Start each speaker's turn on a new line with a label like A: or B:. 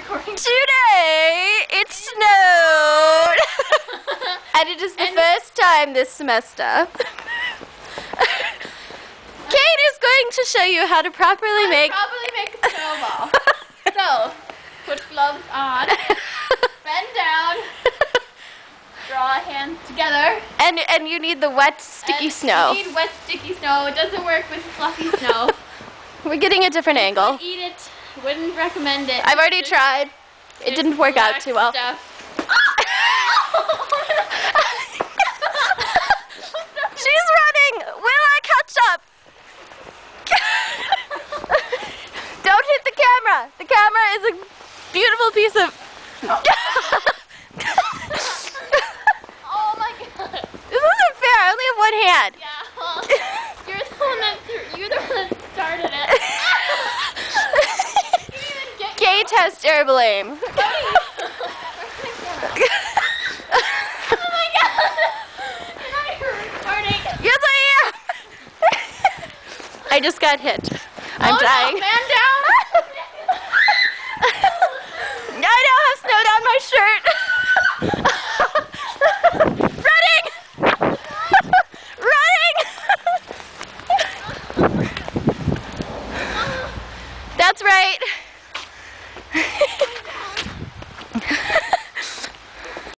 A: recording.
B: Today, it snowed! And it is the first time this semester. Kate is going to show you how to properly make
A: a snowball. So, put gloves on, bend down, draw hands together.
B: And you need the wet, sticky snow.
A: You need wet, sticky snow. It doesn't work with fluffy snow.
B: We're getting a different angle.
A: Eat it. Wouldn't recommend it.
B: I've already tried. It didn't work out too well. She's running! Will I catch up? Don't hit the camera! The camera is a beautiful piece of...
A: Oh my god.
B: This isn't fair, I only have one hand.
A: Yeah, well, you're the one that started it.
B: Kate has terrible aim.
A: Oh my god! You're not even recording.
B: Yes, I am! I just got hit. I'm dying.
A: No, man down!
B: I now have snow down my shirt. Running! Running! That's right.